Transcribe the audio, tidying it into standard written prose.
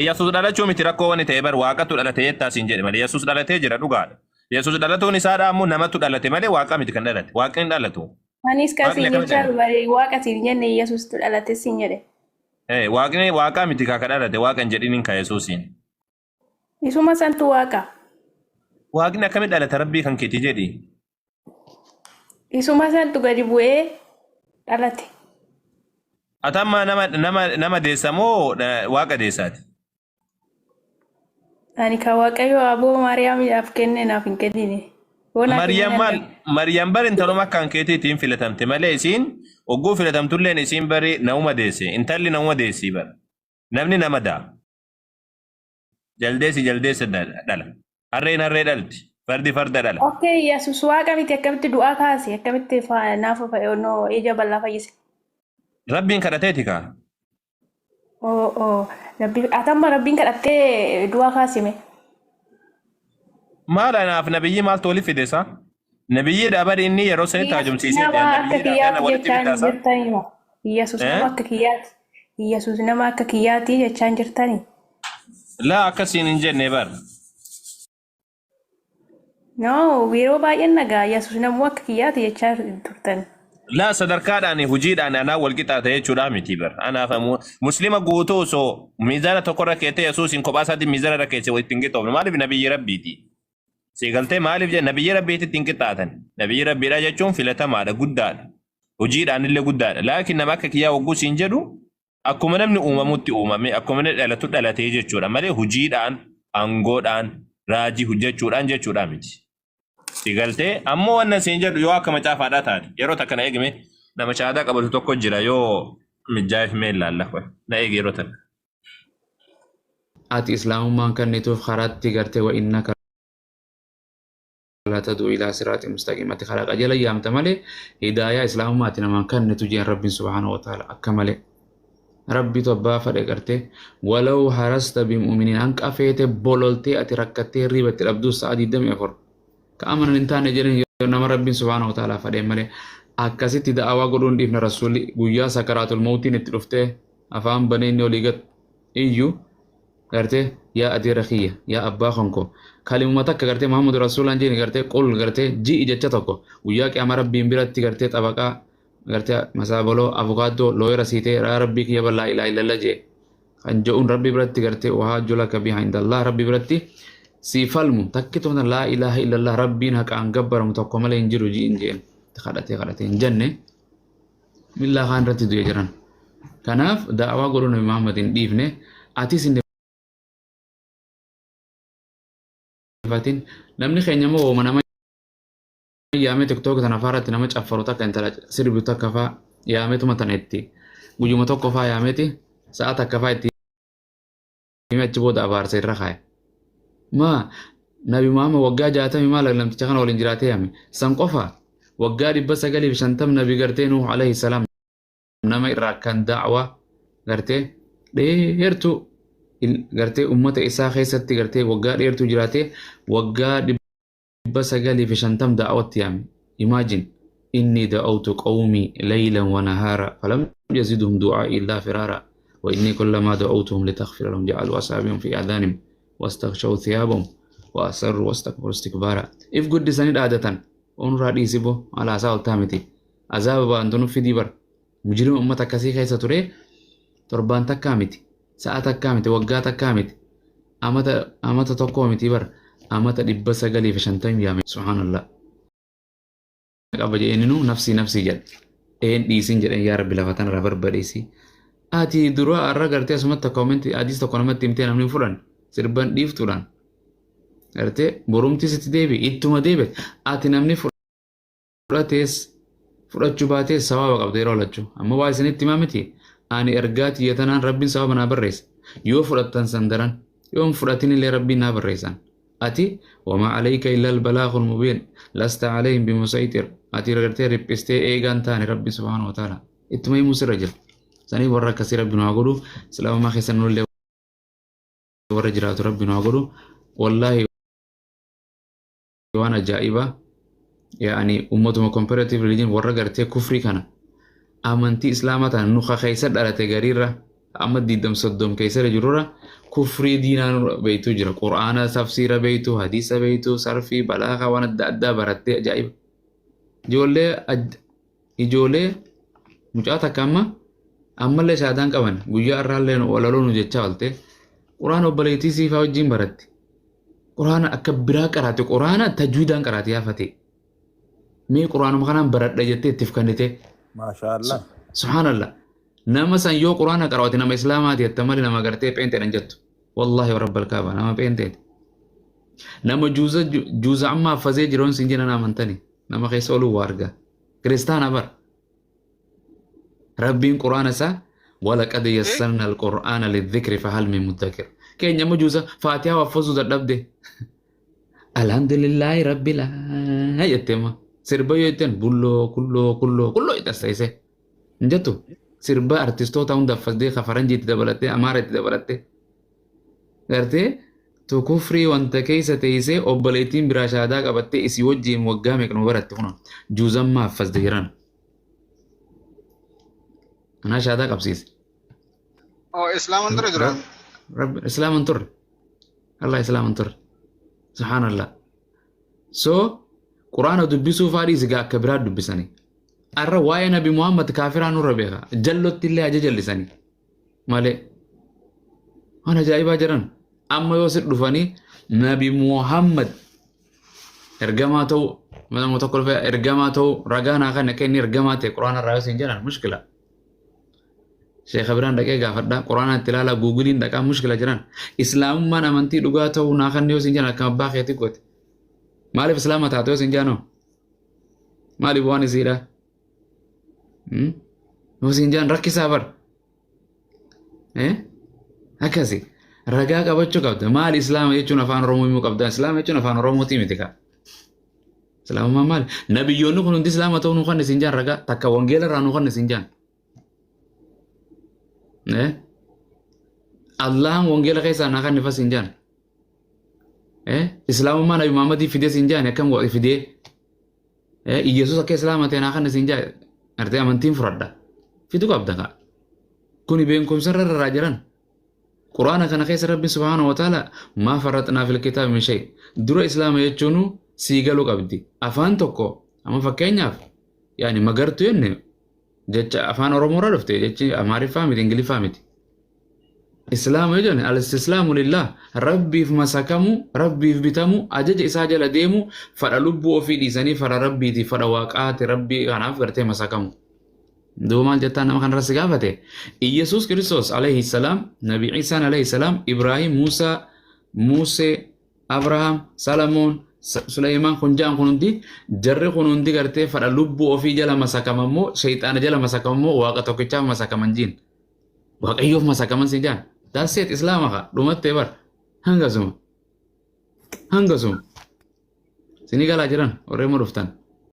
Yesus dhalachuu miti rakkoo wani ta'e bar waaqatu dhalate jettaa siin jedhe malee Yesus dhalatee jira dhugaadha. Yesus dhalatuun isaadha ammoo namatu dhalate malee waaqa miti kan dhalate. Waaqni hin dhalatu. Anis Waaqni kasih akkamitti nyucar dhalate? bari waka sih jenne Yesus tu adalah tesinya deh. Waaqni waaqa miti kaa dhalate waaqa hin jedhiniin ka Yesuusiin. Isuma santu waka. Waaqni akkamitti dhalate rabbii kan keeti jedhi. Isuma santu gadi bu'ee dhalate. Atamma nama deessa moo waaqa deessaati? Ani ka waaqayyo aboo Maariyaamiidhaaf kenne naaf hin kennine. Maryam bari intaluma akkaan keetiitiin filatamte malee isiin ogguu filatamtulleen isiin bari nauma deesse. Intalli nauma deessii bara. Namni nama daa. Jaldeessi dhala. Harreen harree dhalti. Fardi farda dhala. Oke, Yesus waaqa miti akkamitti du'aa kaase akkamitti naaf no ija bal'aa fayyise. Rabbiin kadhateeti kaa. Atamma rabbiin kadhattee du'aa kaasime. Maal anaaf nabiyyi maaltu waliif fideessa? Nabiyyi dhaabari inni yeroo sanitti haajomsiisee Nama akka kiyyaati jechaan jirtanima. Yesus nama akka kiyyaati. Yesus nama akka kiyyaati jechaan jirtani. Laa akkasiin hin jenne bar. No, yeroo baay'een nagaa Yesus nama akka kiyyaati jechaa turtan. Laa sadarkaadhaan hojiidhaan anaa wal qixaate jechuudha miti bar. Anaaf muslima guutuu osoo miizana tokkorra keettee Yesuusin kophaa isaatii miizana irra keessee ittiin qixoofne maaliif nabiyyi rabbiiti? Seegaltee maaliif jedhe nabiyyi rabbiitti ittiin qixaatan? Nabiyyi rabbiidha jechuun filatamaadha guddaadha. Hojiidhaan illee guddaadha. Laakiin nama akka kiyyaa wagguu siin jedhu akkuma namni uumamutti uumame akkuma namni dhalatu dhalatee jechuudha malee hojiidhaan aangoodhaan raajii hojjechuudhaan jechuudha miti. Seegaltee ammoo wannan siin jedhu yoo akka macaafaadhaa taate yeroo takka na eegime nama shahaadaa qabatu tokko jira yoo mijaa'eef mee ilaalla na eegi yeroo takka. Ati islaamummaan kannituuf karaatti gartee wa innaka la tad'u ila siraatin mustaqim ati khalaqa jala yaamta malee hidaaya islaamummaati namaan kannitu jeen rabbiin subhaanahu wa ta'ala akka malee rabbitu abbaa fadhe gartee walau harasta bimu'miniin hanqa feete bololtee ati rakkattee riibatti dhabduu sa'a 24 ka amanan hin taane jedhan nama rabbiin subhaanahu wa ta'ala fadhe malee akkasitti da'awaa godhuun dhiifna rasuulli guyyaa sakaraatul mawtiin itti dhuftee afaan banee inni olii gad iyyuu gartee yaa adeera kiyya yaa abbaa konko kalimuma takka gartee Muhammad rasuulaan jeeni gartee qul gartee ji'i jecha tokko guyyaa qiyama rabbiin biratti gartee xabaqaa gartee masaabaloo avukaadoo looyira siitee rabbii kiyya bal'aa ilaa ilalla jee kan je'uun rabbii biratti gartee wahaajju laka biha indallah rabbii biratti si falmu takkituma laa ilaaha illallah rabbiin haqaan gabbaramu tokko malee hin jiru ji'in jeen kadhatee hin jenne millaa kaan irratti du'e jiran kanaaf da'awaa godhuu nabi Muhammad hin dhiifne atis hin namni keenya moo nama yaamee tiktok tana faaratti nama caffaru takka intala sirbitu takka faa yaameetuma tana itti guyyuma tokko faa yaameeti sa'a takka faa itti achi booda abaarsa irra kaaya. Ma nabi Muhammad waggaa 60 maal namticha kana waliin jiraatee yaame san qofa waggaa 950 nabi gartee Nuh alayhi salam nama irraa kan da'waa gartee dheertuu gartee ummata isaa keessatti gartee waggaa dheertuu jiraatee waggaa 950 da'awatti yaame. Imagine inni da'awtu qawmi laylan wa nahara falam yazidhum du'aa'i illa firara wa inni kullama da'awtuhum litaghfira lahum ja'alu asaabihum fi adhanihim wastaghshaw thiyabahum wa asarru wastakbaru istikbara. If guddisanii dhaadatan onraa dhiisibo alaasaa ol taamiti azaaba baantunu fidii bar mujirima ummata akkasii keessa ture torbaan takkaa miti sa'a takkaa miti waggaa takkaa miti amata tokkoo miti bar amata 950 yaame subhanallah qaba jeeninu nafsi jedhe een dhiisin jedhan yaa rabbi lafatan irraa barbadeesi ati dura arra gartee asumatti koomenti adiis tokko namatti himtee namni fudhan sirban dhiiftuudhaan gartee borumti sitti deebi ittuma deebi ati namni fudhachuu baatees sababa qabda yeroo lachuu amma waa isinitti himaa miti ani ergaa xiyyatanaan rabbiin sababa naa barreessa yoo fudhattan sandaran yoo fudhatin illee rabbiin naa barreessan ati wama alayka illa albalaghul mubin lasta alayhim bimusaytir ati gartee riphistee eegaan taane rabbi subhanahu wa ta'ala ittuma himuu sirra jira sanii warra akkasii rabbi nu haa godhu islaamummaa keessa nullee warra jiraatu rabbi nu haa godhu wallahi waan ajaa'iba yaani ummatuma comparative religion warra gartee kufrii kana amantii islaamaa tan nu keessa dhalate gariirra amma diidam soddom keessa jirura kufrii diinaan beeytu jira qur'aana tafsiira beeytu hadiisa beeytu sarfii balaaqa waan adda addaa barattee ajaa'iba ijoollee mucaa takka ammallee shaadaan qaban guyyaa irraallee walaloo nu jechaa oolte qur'aana obboleettii siifaa wajjin baratti qur'aana akka biraa qaraate qur'aana tajwiidaan qaraate yaafate mee qur'aanuma kanaan baradha jettee ittiif kannite Maashaallah. subhaanallah nama san yoo qur'aana qaraate nama islaamaati jetta malee nama gartee pheenteedhan jettu wallaahi rabbal kaaba nama pheenteeti nama juuza amma affazee jiroon sin jedhan amantani nama keessa oluu waa argaa kiristaana bar rabbiin qur'aana isaa ولقد يسرنا القرآن للذكر فهل من مدكر كين يما جوزا فاتحة وفزو دبده الحمد لله رب العالمين يتما سربا يتن كله يتسايسه نجتو سربا ارتستو تاون دفدي خفرنجي تدبلته اماره تدبلته غرتي تو كفري وانت كيسه تيسه اوبليتين براشادا قبته اسي وجي موغامه كنو برت كنو جوزا ما فزديران أنا شهادة قبسيس إسلام انتر جرا رب إسلام انتر الله إسلام انتر سبحان الله قرآن دبسو فاريس قا كبرات دبساني الرواية نبي محمد كافران ربيها جلت الله أجل لساني مالي أنا جايبا جران أما يوسف دفاني نبي محمد إرجماتو ماذا متقول فيها إرجماتو رجعنا خلنا كأني إرجماتي قرآن الرئيس إنجانا مشكلة Syekh Abran dake gafadda Qur'an tilala googlein daka mushkila jiran Islam man amanti dhugaa ta'uu naa kan yoo sinjana kan abbaa keetii goote maaliif islaama taatoo sinjaano maaliif waan isiidha yoo sinjaan rakkisaa bar akkasi ragaa qabachuu qabda maali islaama jechuun afaan oromoo himuu qabda islaama jechuun afaan oromootii miti kaa islaamummaa maali nabiyyoonni kun hundi islaama ta'uu nu kan sinjaan ragaa takka wangeela irraa nu kan sinjaan Allah wongela kaisa nakan nifas injan Islam mana Nabi Muhammad fide sinjan ya kam wa fide Yesus ke Islam ate nakan sinjan artinya amantin furada fitu kabda ka kuni ben kum sarra rajaran Quran kana kaisa Rabbi subhanahu wa ta'ala ma faratna fil kitab min shay dura Islam yechunu sigalu qabdi afan tokko amma fakkeenyaaf yani magartu yenne jecha afaan oromoo irraa dhufte jechi amaariffaa miti ingiliffaa miti islaama jechuun al-istislaamu lillah rabbiif masakamu rabbiif bitamu ajaja isaa jala deemu fadha lubbuu ofii dhiisanii fadha rabbiiti fadha waaqaati rabbii kanaaf gartee masakamu duuba maal jettaan nama kanarra si gaafate Iyesuus Kiristoos alayhi salaam nabi Ciisaan alayhi salaam Ibraahim Musee Abrahaam Salamoon Sulaiman kunjaan kunundi jarri kunundi gartee fadha lubbuu ofii jala masakamammoo shayxaana jala masakamammoo waaqa tokkichaaf masakaman jiin waaqayyoof masakaman si jaan daaseet islaama ka dhumattee bar hangasuma sinii galaa jiran warreen dhuftan